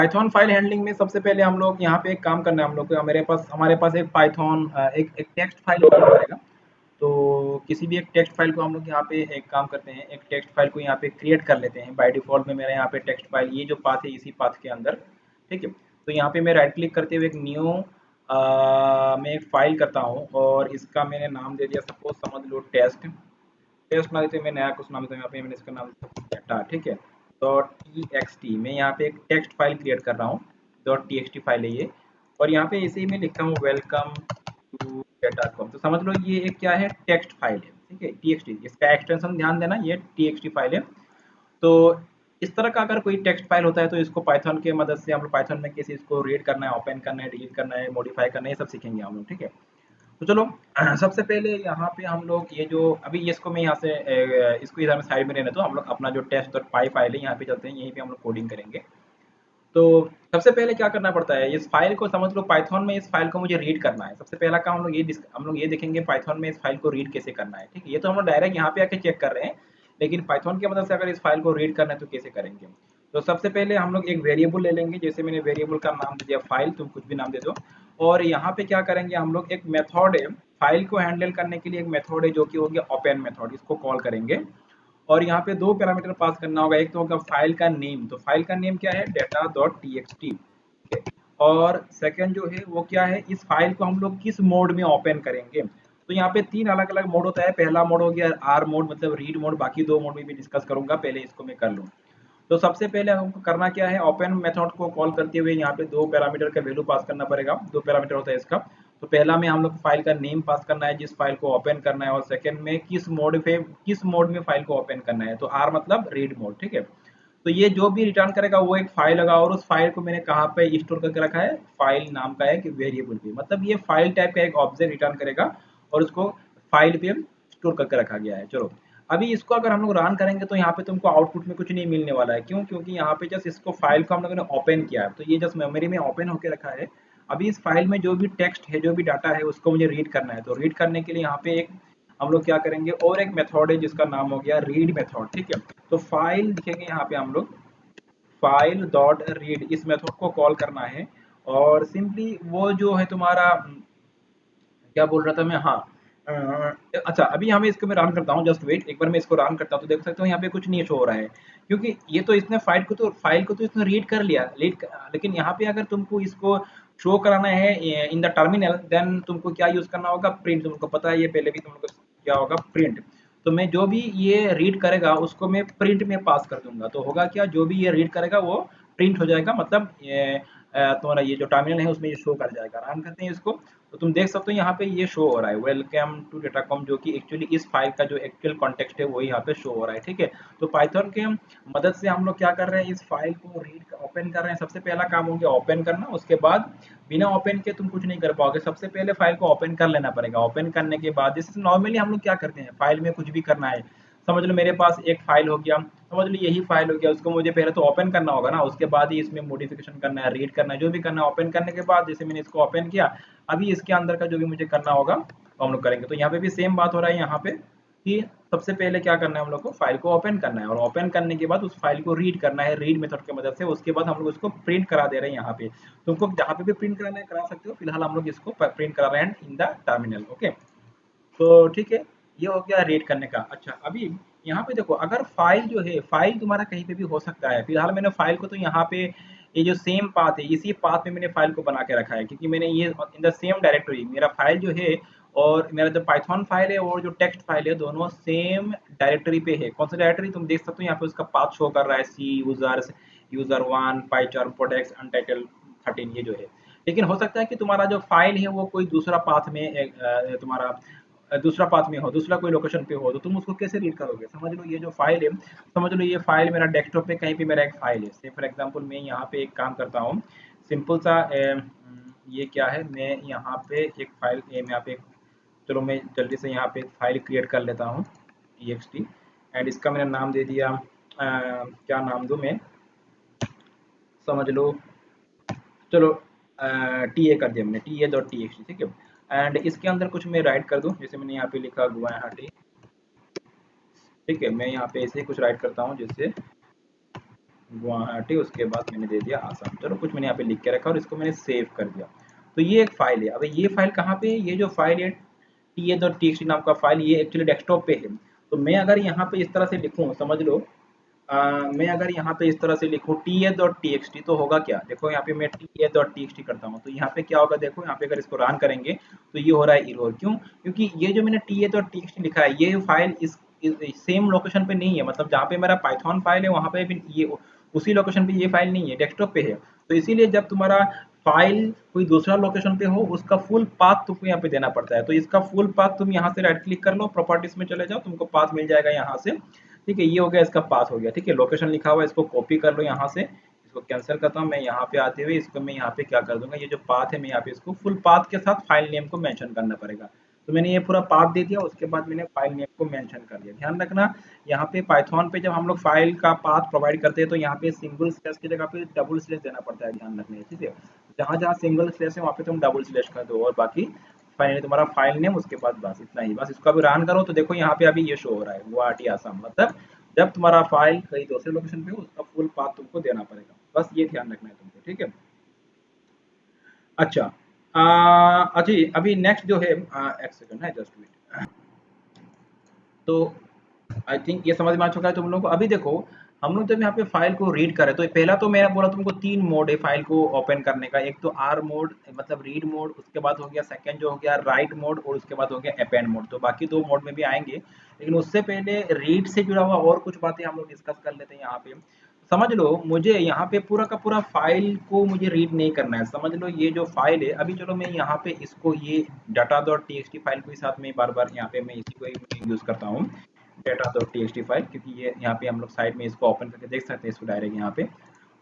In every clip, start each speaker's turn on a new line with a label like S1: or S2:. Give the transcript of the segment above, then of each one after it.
S1: Python file handling में सबसे पहले हम लोग यहाँ पे एक काम करना है हम लोग को, हमारे पास एक पाइथन एक टेक्स्ट फाइल होना पड़ेगा। तो किसी भी एक टेक्स्ट फाइल को हम लोग यहाँ पे एक काम करते हैं, एक टेक्स्ट फाइल को यहाँ पे क्रिएट कर लेते हैं। बाय डिफॉल्ट में मेरा यहाँ पे टेक्स्ट फाइल ये जो पाथ है इसी पाथ के अंदर, ठीक है। तो यहाँ पे मैं राइट क्लिक करते हुए एक न्यू मैं एक फाइल करता हूँ और इसका मैंने नाम दे दिया, सपोज समझ लो टेस्ट। टेस्ट ना देते मैं नया कुछ नाम देता हूँ, यहाँ पे मैंने इसका नाम डाटा, ठीक है। डॉट टी एक्स टी मैं यहाँ पे एक टेक्स्ट फाइल क्रिएट कर रहा हूँ, dot T x T file है ये। और यहाँ पे इसे ही मैं लिखता हूँ वेलकम टू डेटा कॉम। तो समझ लो ये एक क्या है, टेक्स्ट फाइल है, ठीक है, टी एक्स टी। इसका एक्सटेंशन ध्यान देना, ये टी एक्स टी फाइल है। तो इस तरह का अगर कोई टेक्स्ट फाइल होता है तो इसको पाइथन की मदद से हम लोग पाइथन में कैसे इसको रीड करना है, ओपन करना है, डिलीट करना है, मॉडिफाई करना है, ये सब सीखेंगे हम लोग, ठीक है। तो चलो सबसे पहले यहाँ पे हम लोग ये जो अभी ये इसको मैं यहाँ से इसको इधर में साइड में रहने, तो हम लोग अपना जो टेस्ट डॉट पाई फाइल है यहाँ पे चलते हैं, यहीं पे हम लोग कोडिंग करेंगे। तो सबसे पहले क्या करना पड़ता है, इस फाइल को समझ लो पाइथन में इस फाइल को मुझे रीड करना है। सबसे पहला काम हम लोग ये देखेंगे पाइथन में इस फाइल को रीड कैसे करना है, ठीक है। ये तो हम लोग डायरेक्ट यहाँ पे आके चेक कर रहे हैं, लेकिन पाइथन की मदद से अगर इस फाइल को रीड करना है तो कैसे करेंगे। तो सबसे पहले हम लोग एक वेरिएबल ले लेंगे, जैसे मैंने वेरिएबल का नाम दे दिया फाइल, तुम कुछ भी नाम दे दो। और यहाँ पे क्या करेंगे हम लोग, एक मेथड है फाइल को हैंडल करने के लिए, एक मेथड है जो कि हो गया ओपन मेथड, इसको कॉल करेंगे। और यहाँ पे दो पैरामीटर पास करना होगा, एक तो होगा फाइल का नेम, तो फाइल का नेम क्या है, data dot T x T, ठीक है। और सेकंड जो है वो क्या है, इस फाइल को हम लोग किस मोड में ओपन करेंगे। तो यहाँ पे तीन अलग अलग मोड होता है। पहला मोड हो गया आर मोड, मतलब रीड मोड, बाकी दो मोड में भी डिस्कस करूंगा, पहले इसको मैं कर लूँ। तो सबसे पहले हमको करना क्या है, ओपन मेथड को कॉल करते हुए यहाँ पे दो पैरामीटर का वैल्यू पास करना पड़ेगा। दो पैरामीटर होता है इसका। तो पहला में हम लोग फाइल का नेम पास करना है जिस फाइल को ओपन करना है, और सेकंड में किस मोड में फाइल को ओपन करना है, तो आर मतलब रीड मोड, ठीक है। तो ये जो भी रिटर्न करेगा वो एक फाइल होगा, और उस फाइल को मैंने कहाँ पे स्टोर करके रखा है, फाइल नाम का एक वेरिएबल पे, मतलब ये फाइल टाइप का एक ऑब्जेक्ट रिटर्न करेगा और उसको फाइल पे स्टोर करके रखा गया है। चलो अभी इसको अगर हम लोग रन करेंगे तो यहाँ पे तुमको आउटपुट में कुछ नहीं मिलने वाला है। क्यों? क्योंकि यहाँ पे जस्ट इसको फाइल को हम लोगों ने ओपन किया है, तो ये जस्ट मेमोरी में ओपन होके रखा है। अभी इस फाइल में जो भी टेक्स्ट है, जो भी डाटा है, उसको मुझे रीड करना है। तो रीड करने के लिए यहाँ पे एक हम लोग क्या करेंगे, और एक मेथड है जिसका नाम हो गया रीड मेथड, ठीक है। तो फाइल लिखेंगे यहाँ पे हम लोग, फाइल डॉट रीड, इस मेथड को कॉल करना है। और सिंपली वो जो है तुम्हारा क्या बोल रहा था मैं, हाँ अच्छा अभी हमें इसको मैं रन करता हूँ, जस्ट वेट, एक बार मैं इसको रन करता हूँ तो देख सकते हो यहाँ पे कुछ नहीं शो हो रहा है। क्योंकि ये तो इसने फाइल को तो इसने रीड कर लिया, लेकिन यहाँ पे अगर तुमको इसको शो कराना है इन द टर्मिनल, देन तुमको क्या यूज करना होगा, प्रिंट। तुमको पता है ये पहले भी तुम लोग को क्या होगा, प्रिंट। तो मैं जो भी ये रीड करेगा उसको मैं प्रिंट में पास कर दूंगा, तो होगा क्या, जो भी ये रीड करेगा वो प्रिंट हो जाएगा, मतलब तुम्हारा ये जो टर्मिनल है उसमें ये शो कर जाएगा। रन करते हैं इसको, तो तुम देख सकते हो यहाँ पे ये शो हो रहा है वेलकम टू डेटाकॉम, जो कि एक्चुअली इस फाइल का जो एक्चुअल कॉन्टेक्स्ट है वो यहाँ पे शो हो रहा है, ठीक है। तो पाइथन के मदद से हम लोग क्या कर रहे हैं, इस फाइल को रीड ओपन कर रहे हैं। सबसे पहला काम हो गया ओपन करना, उसके बाद बिना ओपन के तुम कुछ नहीं कर पाओगे, सबसे पहले फाइल को ओपन कर लेना पड़ेगा। ओपन करने के बाद जैसे नॉर्मली हम लोग क्या करते हैं, फाइल में कुछ भी करना है, समझ लो मेरे पास एक फाइल हो गया, समझ लो यही फाइल हो गया, उसको मुझे पहले तो ओपन करना होगा ना, उसके बाद ही इसमें मॉडिफिकेशन करना है, रीड करना है, जो भी करना है। ओपन करने के बाद जैसे मैंने इसको ओपन किया, अभी इसके अंदर का जो भी मुझे करना होगा वो हम लोग करेंगे। तो यहाँ पे भी सेम बात हो रहा है यहाँ पे, कि सबसे पहले क्या करना है, हम लोग को फाइल को ओपन करना है, और ओपन करने के बाद उस फाइल को रीड करना है रीड मेथड की मदद से। उसके बाद हम लोग उसको प्रिंट करा दे रहे हैं यहाँ पे। तुमको जहाँ पे भी प्रिंट कराना है करा सकते हो, फिलहाल हम लोग इसको प्रिंट करा रहे हैं इन द टर्मिनल, ओके। तो ठीक है, ये हो गया रीड करने का। अच्छा अभी यहाँ पे देखो, अगर फाइल जो है, फाइल तुम्हारा कहीं पे भी हो सकता है। फिलहाल मैंने फाइल को तो यहाँ पे ये जो सेम पाथ है इसी पाथ में मैंने फाइल को बना के रखा है, क्योंकि मैंने ये इन द सेम डायरेक्टरी मेरा फाइल जो है, और मेरा जो पाइथन फाइल है और जो टेक्स्ट फाइल है, दोनों सेम डायरेक्टरी पे है। कौन सा डायरेक्टरी तुम देख सकते हो यहाँ पे, उसका पाथ शो कर रहा है, C users, user one, PyCharm, products, untitled 13, ये जो है। लेकिन हो सकता है कि तुम्हारा जो फाइल है वो कोई दूसरा पाथ में तुम्हारा दूसरा पाथ में हो, दूसरा कोई लोकेशन पे हो, तो तुम उसको कैसे रीड करोगे। समझ लो ये जो फाइल है, समझ लो ये फाइल मेरा डेस्कटॉप पे कहीं पे मेरा एक फाइल है, से फॉर एग्जांपल मैं यहाँ पे एक काम करता हूँ, सिंपल सा ये क्या है, मैं यहाँ पे एक फाइल यहाँ पे चलो मैं जल्दी से यहाँ पे फाइल क्रिएट कर लेता हूँ, txt। एंड इसका मैंने नाम दे दिया क्या नाम दूँ मैं, समझ लो, चलो टी ए कर दिया मैंने, T A dot T x, ठीक है। एंड इसके अंदर कुछ मैं राइट कर दूँ, जैसे मैंने यहाँ पे लिखा गुवाहाटी, ठीक है। मैं यहाँ पे ऐसे ही कुछ राइट करता हूँ, जैसे गुवाहाटी, उसके बाद मैंने दे दिया आसाम। चलो कुछ मैंने यहाँ पे लिख के रखा और इसको मैंने सेव कर दिया। तो ये एक फाइल है। अब ये फाइल कहाँ पे है? ये जो फाइल है ts.txt नाम का फाइल, ये एक्चुअली डेस्कटॉप पे है। तो मैं अगर यहाँ पे इस तरह से लिखूँ, समझ लो, मैं अगर यहाँ पे इस तरह से लिखूँ ts.txt तो होगा क्या? देखो यहाँ पे मैं ts.txt करता हूँ तो यहाँ पे क्या होगा, देखो यहाँ पे अगर इसको रन करेंगे तो ये हो रहा है एरर। क्यों? क्योंकि ये जो मैंने ts.txt लिखा है ये फाइल इस सेम लोकेशन पे नहीं है, मतलब जहाँ पे मेरा पाइथन फाइल है वहाँ पे भी ये उसी लोकेशन पे ये फाइल नहीं है, डेस्कटॉप पे है। तो इसीलिए जब तुम्हारा फाइल कोई दूसरा लोकेशन पे हो उसका फुल पाथ तुमको यहाँ पे देना पड़ता है। तो इसका फुल पाथ तुम यहाँ से राइट क्लिक कर लो, प्रॉपर्टीज में चले जाओ, तुमको पाथ मिल जाएगा यहाँ से। ठीक है, ये हो गया, इसका पाथ हो गया। ठीक है, लोकेशन लिखा हुआ है, इसको कॉपी कर लो यहाँ से, इसको कैंसिल करता हूँ मैं। यहाँ पे आते हुए इसको मैं यहाँ पे क्या कर दूंगा, ये जो पाथ है मैं यहाँ पे इसको फुल पाथ के साथ फाइल नेम को मेंशन करना पड़ेगा। तो मैंने ये पूरा पाथ दे दिया, उसके बाद मैंने फाइल नेम को मेंशन कर दिया। ध्यान रखना, यहाँ पे पाइथन पे जब हम लोग फाइल का पाथ प्रोवाइड करते हैं तो यहाँ पे सिंगल स्लैश की जगह पे डबल स्लैश देना पड़ता है, ध्यान रखना है। ठीक है, जहाँ जहाँ सिंगल स्लैश है वहाँ पे तुम डबल स्लैश कर दो, और बाकी फाइनली तुम्हारा फाइल नेम, उसके बाद बस इतना ही। बस इसको अभी रन करो तो देखो यहाँ पे अभी ये शो हो रहा है गुवाहाटी आसाम, मतलब जब तुम्हारा फाइल कहीं दूसरे लोकेशन पे हो उसका फुल पाथ तुमको देना पड़ेगा। बस ये ध्यान रखना है तुमको। ठीक है, अच्छा। अजी अभी नेक्स्ट जो है, एक सेकंड है, जस्ट वेट। तो आई थिंक ये समझ में आ चुका है तुम लोगों को। अभी देखो, हम लोग जब यहाँ पे फाइल को रीड करें तो पहला तो मैं बोला तुमको तीन मोड है फाइल को ओपन करने का। एक तो आर मोड मतलब रीड मोड, उसके बाद हो गया सेकंड जो हो गया राइट मोड, और उसके बाद हो गया अपेंड मोड। तो बाकी दो मोड में भी आएंगे, लेकिन उससे पहले रीड से जुड़ा हुआ और कुछ बातें हम लोग डिस्कस कर लेते हैं यहाँ पे। समझ लो, मुझे यहाँ पे पूरा का पूरा फाइल को मुझे रीड नहीं करना है। समझ लो ये जो फाइल है, अभी चलो मैं यहाँ पे इसको ये डाटा.txt फाइल को ही साथ में बार बार यहाँ पे मैं इसी को ही यूज करता हूँ, डाटा.txt फाइल, क्योंकि ये यहाँ पे हम लोग साइड में इसको ओपन करके देख सकते हैं इसको डायरेक्ट यहाँ पे।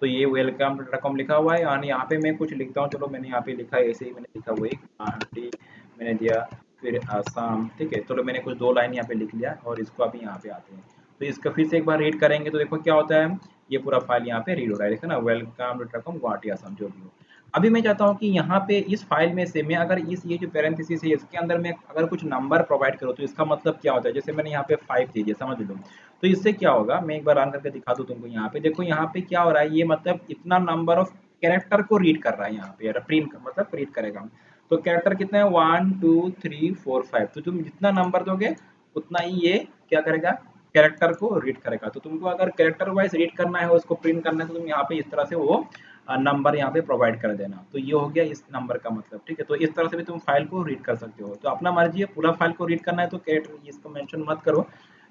S1: तो ये वेलकम डॉट कॉम लिखा हुआ है, और यहाँ पे मैं कुछ लिखता हूँ। चलो मैंने यहाँ पे लिखा है, ऐसे ही मैंने लिखा हुआ है गुवाहाटी, मैंने दिया, फिर आसाम। ठीक है, चलो मैंने कुछ दो लाइन यहाँ पे लिख लिया, और इसको अभी यहाँ पे आते हैं। तो इसका फिर से एक बार रीड करेंगे तो देखो क्या होता है, ये पूरा फाइल यहाँ पे रीड हो रहा है, देखो ना, welcome dot com Guwahati Assam जो भी हो। अभी मैं चाहता हूँ कि यहाँ पे इस फाइल में से मैं अगर इस ये जो पैरेंथेसिस है इसके अंदर मैं अगर कुछ नंबर प्रोवाइड करूँ तो इसका मतलब क्या होता है। जैसे मैंने यहाँ पे 5 दे दिया, समझ लो। तो इससे क्या होगा, मैं एक बार रन करके दिखा दूँ तुमको। यहाँ पे देखो, यहाँ पे क्या हो रहा है, ये मतलब इतना नंबर ऑफ कैरेक्टर को रीड कर रहा है यहाँ पे, प्रिंट मतलब रीड करेगा। तो कैरेक्टर कितना है, 1 2 3 4 5। तो तुम जितना नंबर दोगे उतना ही ये क्या करेगा, कैरेक्टर को रीड करेगा। तो तुमको अगर कैरेक्टर वाइज रीड करना है, उसको प्रिंट करना है, तो तुम यहाँ पे इस तरह से वो नंबर यहाँ पे प्रोवाइड कर देना। तो ये हो गया इस नंबर का मतलब। ठीक है, तो इस तरह से भी तुम फाइल को रीड कर सकते हो। तो अपना मर्जी है, पूरा फाइल को रीड करना है तो कैरेक्टर इसको मेंशन मत करो,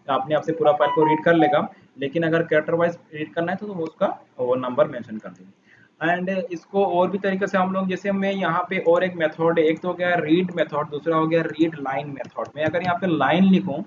S1: अपने आप से पूरा फाइल को रीड कर लेगा। लेकिन अगर कैरेक्टर वाइज रीड करना है तो तुम उसका वो नंबर मेंशन कर दो। एंड इसको और भी तरीके से हम लोग, जैसे मैं यहाँ पे और एक मेथड है, एक तो हो गया रीड मेथड, दूसरा हो गया रीड लाइन मेथड। मैं अगर यहाँ पे लाइन लिखूं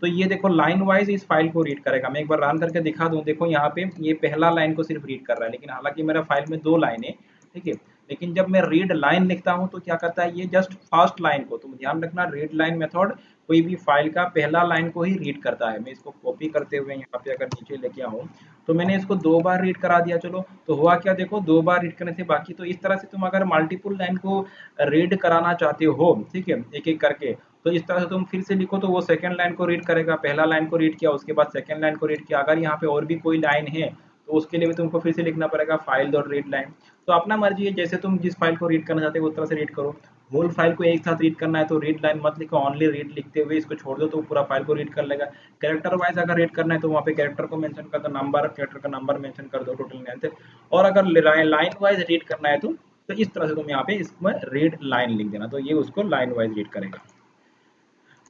S1: तो ये देखो लाइन वाइज इस फाइल को रीड करेगा। मैं एक बार रन करके दिखा दूं, देखो यहाँ पे ये पहला लाइन को सिर्फ रीड कर रहा है, लेकिन हालांकि मेरा फाइल में दो लाइन है। ठीक है, लेकिन जब मैं रीड लाइन लिखता हूँ तो क्या करता है, ये जस्ट फर्स्ट लाइन को, तुम ध्यान रखना, रीड लाइन मेथड कोई भी फाइल का पहला लाइन को ही रीड करता है। मैं इसको कॉपी करते हुए यहाँ पे अगर नीचे लेके आऊँ तो मैंने इसको दो बार रीड करा दिया। चलो, तो हुआ क्या, देखो दो बार रीड करने से बाकी। तो इस तरह से तुम अगर मल्टीपल लाइन को रीड कराना चाहते हो, ठीक है, एक एक करके, तो इस तरह से तुम फिर से लिखो तो वो सेकंड लाइन को रीड करेगा। पहला लाइन को रीड किया, उसके बाद सेकंड लाइन को रीड किया। अगर यहाँ पे और भी कोई लाइन है तो उसके लिए भी तुमको फिर से लिखना पड़ेगा फाइल डॉट रीड लाइन। तो अपना मर्जी है, जैसे तुम जिस फाइल को रीड करना चाहते हो उस तरह से रीड करो। होल फाइल को एक साथ रीड करना है तो रीड लाइन मत लिखो, ओनली रीड लिखते हुए इसको छोड़ दो तो पूरा फाइल को रीड कर लेगा। कैरेक्टर वाइज अगर रीड करना है तो वहाँ पे कैरेक्टर को मेंशन कर दो, नंबर कैरेक्टर का नंबर मेंशन कर दो, टोटल लेंथ। और अगर लाइन वाइज रीड करना है तो इस तरह से तुम यहाँ पे इसमें रीड लाइन लिख देना, तो ये उसको लाइन वाइज रीड करेगा।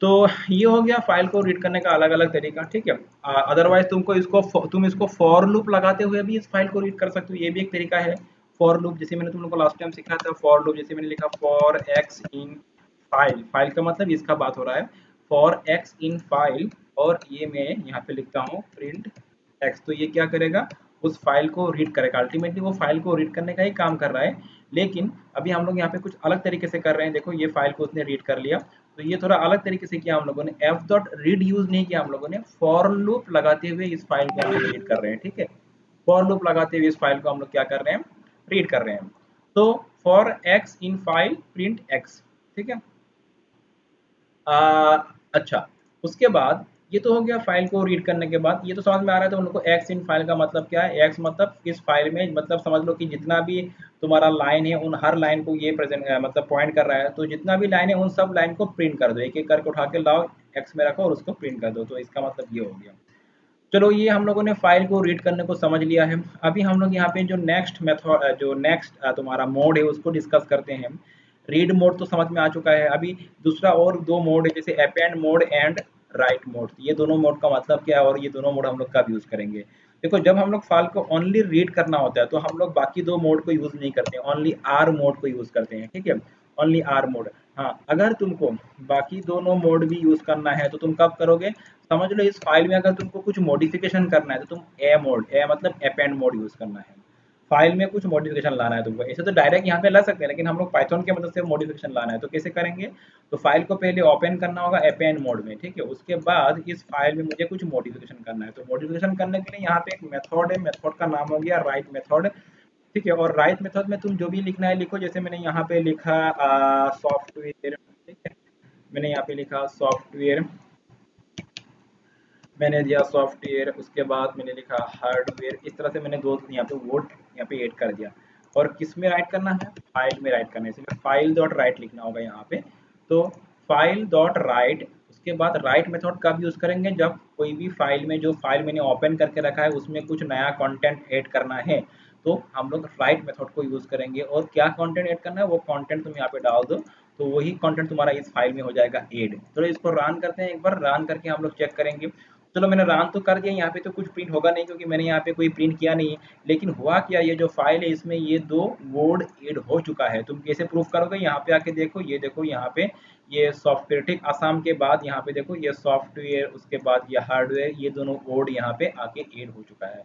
S1: तो ये हो गया फाइल को रीड करने का अलग अलग तरीका। ठीक है, अदरवाइज तुम इसको फॉर लूप लगाते हुए भी इस फाइल को रीड कर सकते हो, ये भी एक तरीका है। फॉर लूप, जैसे मैंने तुम लोग को लास्ट टाइम सिखाया था, फॉर लूप जैसे मैंने लिखा for x in file, file का मतलब इसका बात हो रहा है, फॉर एक्स इन फाइल, और ये मैं यहाँ पे लिखता हूँ प्रिंट एक्स। तो ये क्या करेगा, उस फाइल को रीड करेगा। अल्टीमेटली वो फाइल को रीड करने का ही काम कर रहा है, लेकिन अभी हम लोग यहाँ पे कुछ अलग तरीके से कर रहे हैं। देखो ये फाइल को उसने रीड कर लिया, तो ये थोड़ा अलग तरीके से किया हम लोगों ने, एफ डॉट रीड यूज नहीं किया हम लोगों ने, फॉर लूप लगाते हुए इस फाइल को हम लोग रीड कर रहे हैं। ठीक है, फॉर लूप लगाते हुए इस फाइल को हम लोग क्या कर रहे हैं, रीड कर रहे हैं। तो for x in file print x. ठीक है, अच्छा, उसके बाद ये तो हो गया फाइल को रीड करने के बाद। ये तो समझ में आ रहा है। तो उन लोग को एक्स इन फाइल का मतलब क्या है? एक्स मतलब इस फाइल में, मतलब समझ लो कि जितना भी तुम्हारा लाइन है उन हर लाइन को ये प्रेजेंट मतलब पॉइंट कर रहा है। तो जितना भी लाइन है उन सब लाइन को प्रिंट कर दो, एक एक करके उठा के लाओ, एक्स में रखो और उसको प्रिंट कर दो। तो इसका मतलब ये हो गया। चलो ये हम लोगों ने फाइल को रीड करने को समझ लिया है। अभी हम लोग यहाँ पे जो नेक्स्ट मेथड, जो नेक्स्ट तुम्हारा मोड है उसको डिस्कस करते हैं। रीड मोड तो समझ में आ चुका है। अभी दूसरा और दो मोड है, जैसे append mode and right mode. ये दोनों मोड का मतलब क्या है और ये दोनों मोड हम लोग कब यूज करेंगे? देखो, जब हम लोग फाइल को ओनली रीड करना होता है तो हम लोग बाकी दो मोड को यूज नहीं करते, ओनली आर मोड को यूज करते हैं। ठीक है, ओनली आर मोड। हाँ, अगर तुमको बाकी दोनों मोड भी यूज करना है तो तुम कब करोगे? समझ लो इस फाइल में अगर तुमको कुछ मॉडिफिकेशन करना है तो तुम ए मोड, ए मतलब अपेंड मोड यूज करना है। फाइल में कुछ मॉडिफिकेशन लाना है तुमको, ऐसे तो डायरेक्ट यहाँ पे ला सकते हैं, लेकिन हम लोग पाइथन की मदद से मॉडिफिकेशन लाना है तो कैसे करेंगे? तो फाइल को पहले ओपन करना होगा अपेंड मोड में। ठीक है, उसके बाद इस फाइल में मुझे कुछ मॉडिफिकेशन करना है। तो मॉडिफिकेशन करने के लिए यहाँ पे एक मेथड है, मेथड का नाम हो गया राइट मेथड। ठीक है, और राइट मेथड में तुम जो भी लिखना है लिखो। जैसे मैंने यहाँ पे लिखा सॉफ्टवेयर। ठीक है, मैंने यहाँ पे लिखा सॉफ्टवेयर, मैंने दिया सॉफ्टवेयर, उसके बाद मैंने लिखा हार्डवेयर। इस तरह से मैंने दो यहाँ पे वर्ड यहाँ पे ऐड कर दिया। और किस में राइट करना है? फाइल में राइट करना है, इसलिए फाइल डॉट राइट लिखना होगा यहाँ पे। तो फाइल डॉट राइट, उसके बाद राइट मेथड कब यूज करेंगे? जब कोई भी फाइल में, जो फाइल मैंने ओपन करके रखा है उसमें कुछ नया कंटेंट ऐड करना है तो हम लोग राइट मेथड को यूज करेंगे। और क्या कंटेंट ऐड करना है वो कंटेंट तुम यहाँ पे डाल दो, तो वही कंटेंट तुम्हारा इस फाइल में हो जाएगा ऐड। चलो इसको रन करते हैं, एक बार रन करके हम लोग चेक करेंगे। चलो मैंने रन तो कर दिया, यहाँ पे तो कुछ प्रिंट होगा नहीं क्योंकि मैंने यहाँ पे कोई प्रिंट किया नहीं है। लेकिन हुआ क्या, ये जो फाइल है इसमें ये दो वर्ड ऐड हो चुका है। तुम कैसे प्रूफ करोगे? यहाँ पे आके देखो, ये देखो यहाँ पे ये सॉफ्टवेयर, ठीक, असम के बाद यहाँ पे देखो ये सॉफ्टवेयर, उसके बाद ये हार्डवेयर, ये दोनों वर्ड यहाँ पे आके ऐड हो चुका है।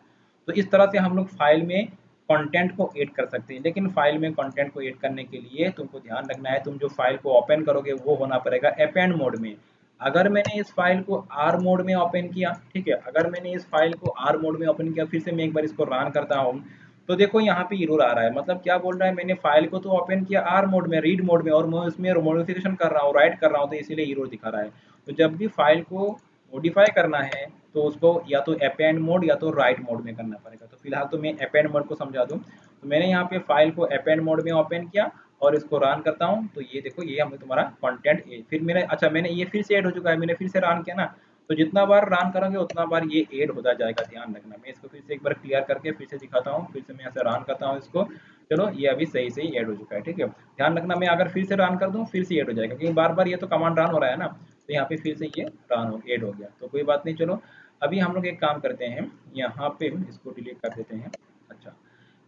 S1: तो इस तरह से हम लोग फाइल में कंटेंट को ऐड कर सकते हैं। लेकिन फाइल में कंटेंट को ऐड करने के लिए तुमको ध्यान रखना है, तुम जो फाइल को ओपन करोगे वो होना पड़ेगा अपेंड मोड में। अगर मैंने इस फाइल को आर मोड में ओपन किया, ठीक है, अगर मैंने इस फाइल को आर मोड में ओपन किया, फिर से मैं एक बार इसको रन करता हूँ, तो देखो यहाँ पे एरर आ रहा है। मतलब क्या बोल रहा है? मैंने फाइल को तो ओपन किया आर मोड में, रीड मोड में, और मैं उसमें मॉडिफिकेशन कर रहा हूँ, राइट कर रहा हूँ, तो इसीलिए एरर दिखा रहा है। तो जब भी फाइल को मॉडिफाई करना है तो उसको या तो अपेंड मोड या तो राइट मोड में करना पड़ेगा। तो फिलहाल तो मैं अपेंड मोड को समझा दूँ। तो मैंने यहाँ पे फाइल को अपेंड मोड में ओपन किया और इसको रन करता हूँ, तो ये देखो ये हमें तुम्हारा कंटेंट, फिर मैंने, अच्छा मैंने ये फिर से ऐड हो चुका है, मैंने फिर से रन किया ना, तो जितना बार रन करोगे उतना बार ये ऐड होता जाएगा। ध्यान रखना। मैं इसको फिर से एक बार क्लियर करके फिर से दिखाता हूँ, फिर से मैं ऐसे रन करता हूँ इसको। चलो ये अभी सही से ही ऐड हो चुका है। ठीक है, ध्यान रखना, मैं अगर फिर से रन कर दूँ फिर से ऐड हो जाएगा, क्योंकि बार बार ये तो कमांड रन हो रहा है ना। तो यहाँ पे फिर से ये रन हो ऐड हो गया, तो कोई बात नहीं। चलो अभी हम लोग एक काम करते हैं, यहाँ पे इसको डिलीट कर देते हैं। अच्छा,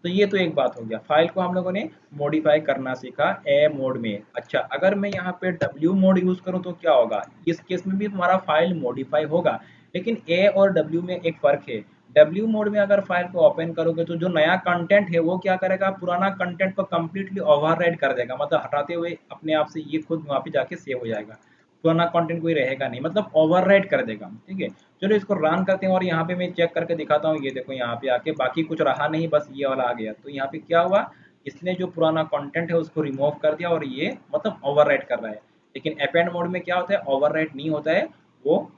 S1: तो ये तो एक बात हो गया, फाइल को हम लोगों ने मॉडिफाई करना सीखा ए मोड में। अच्छा, अगर मैं यहाँ पे डब्ल्यू मोड यूज करूँ तो क्या होगा? इस केस में भी तुम्हारा फाइल मॉडिफाई होगा, लेकिन ए और डब्ल्यू में एक फर्क है। डब्ल्यू मोड में अगर फाइल को ओपन करोगे तो जो नया कंटेंट है वो क्या करेगा? पुराना कंटेंट को कंप्लीटली ओवरराइड कर देगा, मतलब हटाते हुए अपने आप से ये खुद वहाँ पे जाके सेव हो जाएगा। पुराना कंटेंट कोई रहेगा नहीं, मतलब ओवरराइड कर देगा। ठीक है, चलो इसको रन करते हैं और यहाँ पे मैं चेक करके दिखाता हूँ। ये देखो यहाँ पे आके बाकी कुछ रहा नहीं, बस ये वाला आ गया। तो यहाँ पे क्या हुआ, इसने जो पुराना कंटेंट है उसको रिमूव कर दिया और ये मतलब ओवरराइड कर रहा है। लेकिन अपेंड मोड में क्या होता है? ओवरराइड नहीं होता है, वो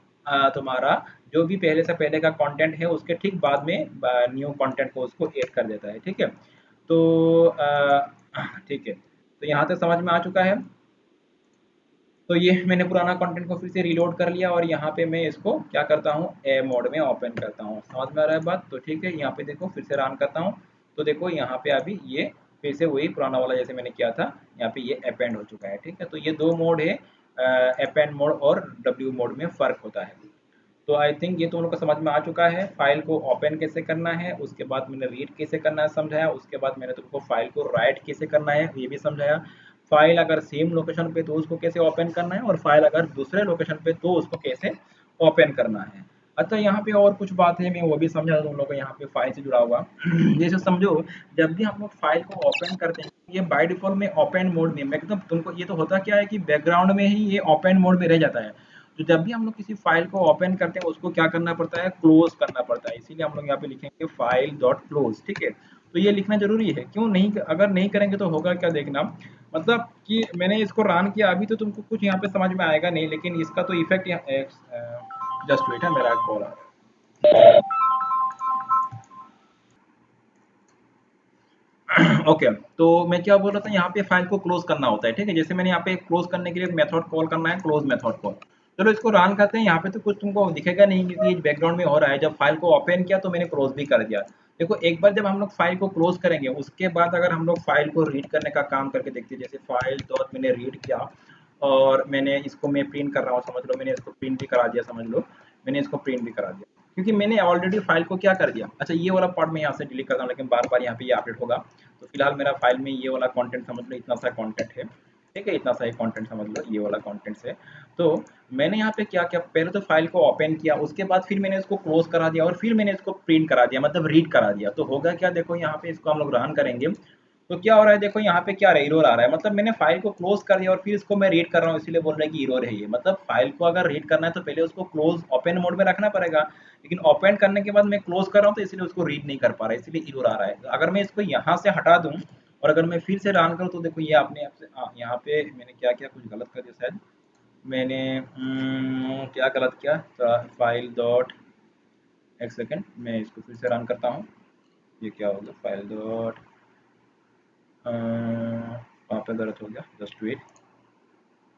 S1: तुम्हारा जो भी पहले से पहले का कंटेंट है उसके ठीक बाद में न्यू कंटेंट को उसको ऐड कर देता है। ठीक है, तो ठीक है, तो यहाँ तक समझ में आ चुका है। तो ये मैंने पुराना कंटेंट को फिर से रीलोड कर लिया और यहाँ पे मैं इसको क्या करता हूँ? ए मोड में ओपन करता हूँ। समझ में आ रहा है बात? तो ठीक है, यहाँ पे देखो फिर से रन करता हूँ, तो देखो यहाँ पे अभी ये फिर से वही पुराना वाला जैसे मैंने किया था, यहाँ पे ये अपेंड हो चुका है। ठीक है, तो ये दो मोड है, अपेंड मोड और डब्ल्यू मोड में फ़र्क होता है। तो आई थिंक ये तो उन लोग को समझ में आ चुका है, फाइल को ओपन कैसे करना है, उसके बाद मैंने रीड कैसे करना है समझाया, उसके बाद मैंने तुमको फाइल को राइट कैसे करना है ये भी समझाया। फाइल अगर सेम लोकेशन पे तो उसको कैसे ओपन करना है, और फाइल अगर दूसरे लोकेशन पे तो उसको कैसे ओपन करना है। अच्छा, यहाँ पे और कुछ बात है, मैं वो भी समझा तुम लोग को यहाँ पे फाइल से जुड़ा हुआ। जैसे समझो, जब भी हम लोग फाइल को ओपन करते हैं ये बाय डिफॉल्ट में ओपन मोड में, मतलब तुमको ये तो होता क्या है कि बैकग्राउंड में ही ये ओपन मोड में रह जाता है। तो जब भी हम लोग किसी फाइल को ओपन करते हैं उसको क्या करना पड़ता है? क्लोज करना पड़ता है। इसीलिए हम लोग यहाँ पे लिखेंगे फाइल डॉट क्लोज। ठीक है, तो ये लिखना जरूरी है। क्यों नहीं? अगर नहीं करेंगे तो होगा क्या देखना, मतलब कि मैंने इसको रन किया, अभी तो तुमको कुछ यहाँ पे समझ में आएगा नहीं, लेकिन इसका तो इफेक्ट जस्ट वेट है, मेरा कॉल आ रहा है। ओके तो मैं क्या बोल रहा था, यहाँ पे फाइल को क्लोज करना होता है, ठीक है। जैसे मैंने यहाँ पे क्लोज करने के लिए एक मेथड कॉल करना है, क्लोज मेथड कॉल। चलो इसको रन करते हैं। यहाँ पे तो कुछ तुमको दिखेगा नहीं क्योंकि बैकग्राउंड में हो रहा है। जब फाइल को ओपन किया तो मैंने क्लोज भी कर दिया। देखो एक बार जब हम लोग फाइल को क्लोज करेंगे उसके बाद अगर हम लोग फाइल को रीड करने का काम करके देखते हैं, जैसे फाइल डॉट मैंने रीड किया और मैंने इसको मैं प्रिंट कर रहा हूँ, समझ लो मैंने इसको प्रिंट भी करा दिया, समझ लो मैंने इसको प्रिंट भी करा दिया क्योंकि मैंने ऑलरेडी फाइल को क्या कर दिया। अच्छा ये वाला पार्ट मैं यहाँ से डिलीट करता हूँ लेकिन बार बार यहाँ पे ये अपडेट होगा। तो फिलहाल मेरा फाइल में ये वाला कंटेंट समझ लो, इतना सा कंटेंट है, ठीक है, इतना सा ही कंटेंट समझ लो, ये वाला कंटेंट है। तो मैंने यहाँ पे क्या किया, पहले तो फाइल को ओपन किया, उसके बाद फिर मैंने इसको क्लोज करा दिया और फिर मैंने इसको प्रिंट करा दिया, मतलब रीड करा दिया। तो होगा क्या, देखो यहाँ पे इसको हम लोग रन करेंगे तो क्या हो रहा है, देखो यहाँ पे क्या एरर आ रहा है, मतलब मैंने फाइल को क्लोज कर दिया और फिर इसको मैं रीड कर रहा हूँ, इसीलिए बोल रहा है कि एरर है ये। मतलब फाइल को अगर रीड करना है तो पहले उसको क्लोज ओपन मोड में रखना पड़ेगा, लेकिन ओपन करने के बाद मैं क्लोज कर रहा हूँ तो इसलिए उसको रीड नहीं कर पा रहा है, इसलिए एरर आ रहा है। तो अगर मैं इसको यहाँ से हटा दूँ और अगर मैं फिर से रन करूँ तो देखो ये अपने आप से यहाँ पे मैंने क्या किया, कुछ गलत कर दिया शायद मैंने, क्या गलत किया, फाइल डॉट, एक सेकेंड मैं इसको फिर से रन करता हूँ। ये क्या हो गया, फाइल डॉट, वहाँ पे गलत हो गया, जस्ट वेट।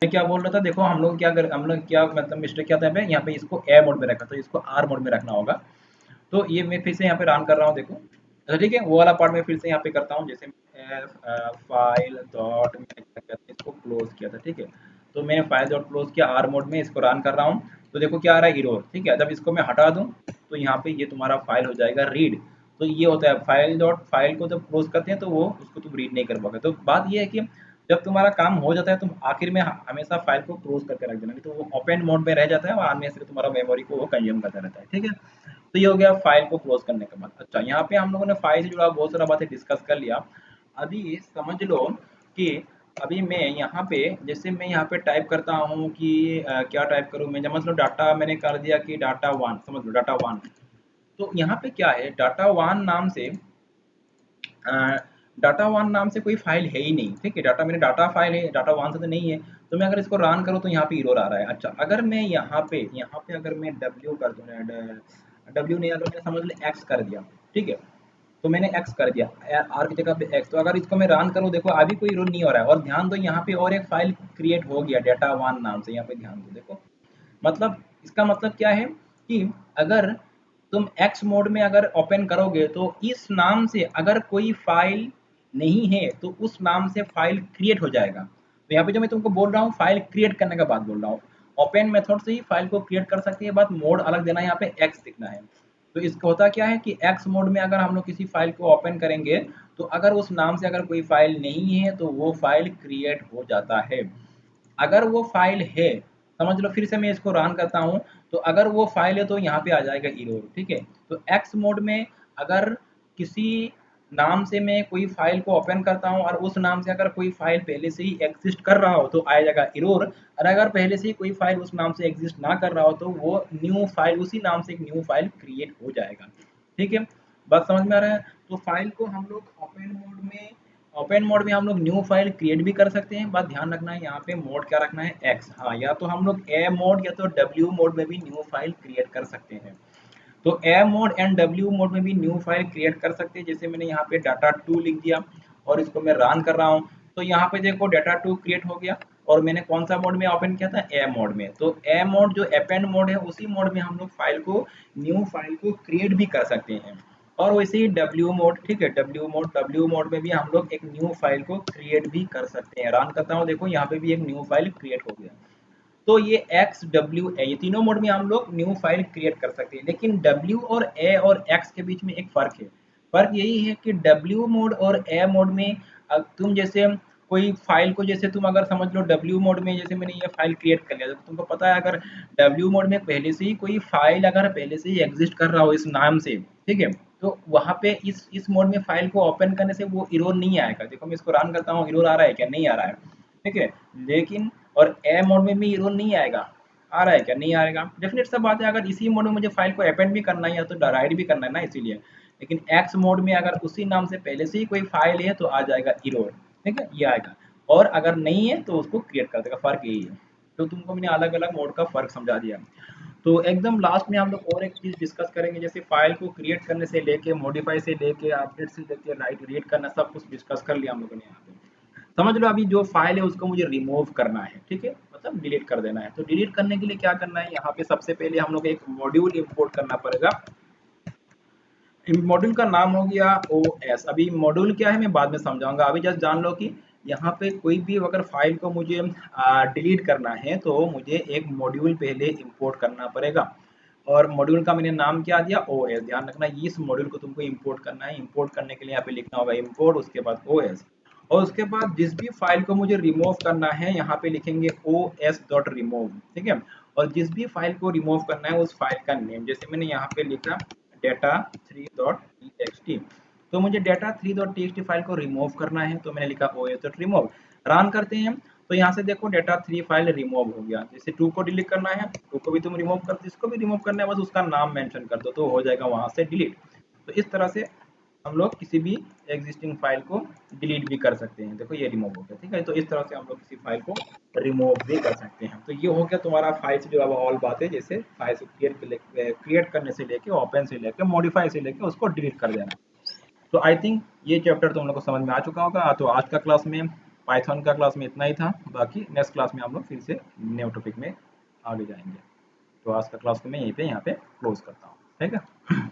S1: मैं क्या बोल रहा था, देखो हम लोग क्या मतलब मिस्टेक क्या था यहाँ पे इसको ए मोड में रखा, तो इसको आर मोड में रखना होगा। तो ये मैं फिर से यहाँ पे रन कर रहा हूँ, देखो अच्छा ठीक है, वो वाला पार्ट मैं फिर से यहाँ पे करता हूँ। जैसे फाइल डॉट मैंने क्या किया था, इसको क्लोज किया था, ठीक है। तो मैंने फाइल डॉट क्लोज किया, आर मोड में इसको रन कर रहा हूँ। तो देखो क्या आ रहा है, एरर, ठीक है। जब इसको मैं हटा दूँ तो यहाँ पे ये तुम्हारा फाइल हो जाएगा रीड। तो ये होता है फाइल डॉट, फाइल को जब क्लोज करते हैं तो वो उसको तुम रीड नहीं कर पाओगे। तो बात ये है कि जब तुम्हारा काम हो जाता है तुम आखिर में हमेशा फाइल को क्लोज करके रख देना, नहीं तो वो ओपन मोड में रह जाता है और आने से तुम्हारा मेमोरी को वो कंज्यूम करता रहता है, ठीक है। तो ये हो गया फाइल को क्लोज करने के बाद। अच्छा यहाँ पे हम लोगों ने फाइल से जुड़ा बहुत सारा बातें डिस्कस कर लिया। अभी समझ लो कि अभी मैं यहाँ पे, जैसे मैं यहाँ पे टाइप करता हूँ कि क्या टाइप करूँ मैं, समझ लो डाटा मैंने कर दिया कि डाटा वन, समझ लो डाटा वन। तो यहाँ पे क्या है, डाटा वन नाम से डाटा वन नाम से कोई फाइल है ही नहीं, ठीक है। डाटा मेरे डाटा फाइल है, डाटा वन से तो नहीं है। तो मैं अगर इसको रन करूँ तो यहाँ पे एरर आ रहा है। अच्छा अगर मैं यहाँ पे अगर मैं डब्ल्यू कर दूँ, डब्ल्यू नहीं, अगर मैं समझ लो एक्स कर दिया, ठीक है। तो मैंने एक्स कर दिया, आर की जगह पे एक्स। तो अगर इसको मैं रन करूँ, देखो अभी कोई एरर नहीं हो रहा है। और ध्यान दो यहाँ पे और एक फाइल क्रिएट हो गया डाटा वन नाम से, यहाँ पे ध्यान दो, देखो मतलब इसका मतलब क्या है कि अगर तुम एक्स मोड में अगर ओपन करोगे तो इस नाम से अगर कोई फाइल नहीं है तो उस नाम से फाइल क्रिएट हो जाएगा। तो यहाँ पे जो मैं तुमको बोल रहा हूँ फाइल क्रिएट करने का बात बोल रहा हूँ, ओपन मेथड से ही फाइल को क्रिएट कर सकती है, बात मोड अलग देना है, यहाँ पे एक्स दिखना है। तो इसका होता क्या है कि एक्स मोड में अगर हम लोग किसी फाइल को ओपन करेंगे तो अगर उस नाम से अगर कोई फाइल नहीं है तो वो फाइल क्रिएट हो जाता है। अगर वो फाइल है, समझ लो फिर से मैं इसको रन करता हूँ, तो अगर वो फाइल है तो यहाँ पे आ जाएगा एरर, ठीक है। तो एक्स मोड में अगर किसी नाम से मैं कोई फाइल को ओपन करता हूँ और उस नाम से अगर कोई फाइल पहले से ही एग्जिस्ट कर रहा हो तो आ जाएगा एरर। और अगर पहले से ही कोई फाइल उस नाम से एग्जिस्ट ना कर रहा हो तो वो न्यू फाइल, उसी नाम से एक न्यू फाइल क्रिएट हो जाएगा, ठीक है। बात समझ में आ रहा है। तो फाइल को हम लोग ओपन मोड में हम लोग न्यू फाइल क्रिएट भी कर सकते हैं। बात ध्यान रखना है यहाँ पे मोड क्या रखना है, एक्स। हाँ, या तो हम लोग ए मोड या तो डब्ल्यू मोड में भी न्यू फाइल क्रिएट कर सकते हैं। तो ए मोड एंड डब्ल्यू मोड में भी न्यू फाइल क्रिएट कर सकते हैं। जैसे मैंने यहाँ पे डाटा टू लिख दिया और इसको मैं रन कर रहा हूँ, तो यहाँ पे देखो डाटा टू क्रिएट हो गया और मैंने कौन सा मोड में ओपन किया था, ए मोड में। तो ए मोड जो अपेंड मोड है उसी मोड में हम लोग फाइल को, न्यू फाइल को क्रिएट भी कर सकते हैं। और वैसे ही डब्ल्यू मोड, ठीक है, डब्ल्यू मोड में भी हम लोग एक न्यू फाइल को क्रिएट भी कर सकते हैं। रन करता हूँ, देखो यहाँ पे भी एक न्यू फाइल क्रिएट हो गया। तो ये एक्स डब्ल्यू ए, ये तीनों मोड में हम लोग न्यू फाइल क्रिएट कर सकते हैं। लेकिन डब्ल्यू और ए और एक्स के बीच में एक फर्क है। फर्क यही है कि डब्ल्यू मोड और ए मोड में तुम जैसे कोई फाइल को, जैसे तुम अगर समझ लो डब्ल्यू मोड में, जैसे मैंने ये फाइल क्रिएट कर लिया तो तुमको पता है अगर डब्ल्यू मोड में पहले से ही कोई फाइल अगर पहले से ही एग्जिस्ट कर रहा हो इस नाम से, ठीक है, तो वहाँ पे इस मोड में फाइल को ओपन करने से वो एरर नहीं आएगा। देखो मैं इसको रन करता हूँ, एरर आ रहा है क्या, नहीं आ रहा है, ठीक है। लेकिन और ए मोड में भी एरर नहीं आएगा, आ रहा है क्या, नहीं आएगा। डेफिनेट सा बात है, अगर इसी मोड में मुझे फाइल को अपेंड भी करना है या तो राइट भी करना है ना, इसीलिए। लेकिन एक्स मोड में अगर उसी नाम से पहले से ही कोई फाइल है तो आ जाएगा एरर, ठीक है, ये आएगा। और अगर नहीं है तो उसको क्रिएट कर देगा, फर्क यही है। तो तुमको मैंने अलग अलग मोड का फर्क समझा दिया। तो एकदम लास्ट में हम लोग और एक चीज डिस्कस करेंगे, जैसे फाइल को क्रिएट करने से लेके, मॉडिफाई से लेके, अपडेट से लेके, राइट रीड करना, सब कुछ डिस्कस कर लिया हम लोगों ने यहाँ पे। समझ लो अभी जो फाइल है उसको मुझे रिमूव करना है, ठीक है, मतलब डिलीट कर देना है। तो डिलीट करने के लिए क्या करना है, यहाँ पे सबसे पहले हम लोग एक मॉड्यूल इंपोर्ट करना पड़ेगा। मॉड्यूल का नाम हो गया OS। अभी मॉड्यूल क्या है मैं बाद में समझाऊंगा, अभी जस्ट जान लो कि यहाँ पे कोई भी अगर फाइल को मुझे डिलीट करना है तो मुझे एक मॉड्यूल पहले इंपोर्ट करना पड़ेगा। और मॉड्यूल का मैंने नाम क्या दिया, OS। ध्यान रखना इस मॉड्यूल को तुमको इंपोर्ट करना है। इंपोर्ट करने के लिए यहाँ पे लिखना होगा इंपोर्ट, उसके बाद OS। और उसके बाद जिस भी फाइल को मुझे रिमूव करना है यहाँ पे लिखेंगे os.remove, ठीक है। और जिस भी फाइल को रिमूव करना है उस फाइल का नेम, जैसे मैंने यहाँ पे लिखा data3.txt। तो मुझे data3.txt फाइल को रिमूव करना है, तो मैंने लिखा os.remove। रन करते हैं तो यहाँ से देखो data3 फाइल रिमूव हो गया। जैसे 2 को डिलीट करना है, 2 को भी तुम रिमूव कर दो, इसको भी रिमूव करना है, बस उसका नाम मेंशन कर दो तो हो जाएगा वहां से डिलीट। तो इस तरह से हम लोग किसी भी एग्जिस्टिंग फाइल को डिलीट भी कर सकते हैं। देखो ये रिमूव हो गया, ठीक है। तो इस तरह से हम लोग किसी फाइल को रिमूव भी कर सकते हैं। तो ये हो गया तुम्हारा फाइल से जो अब ऑल बातें, जैसे फाइल से क्रिएट करने से लेके, ओपन से लेके, मॉडिफाई से लेके उसको डिलीट कर देना। तो आई थिंक ये चैप्टर तुम लोग को समझ में आ चुका होगा। तो आज का क्लास में, पाइथन का क्लास में इतना ही था। बाकी नेक्स्ट क्लास में हम लोग फिर से न्यू टॉपिक में आगे जाएंगे। तो आज का क्लास को मैं यहीं पे यहाँ पे क्लोज करता हूँ, ठीक है।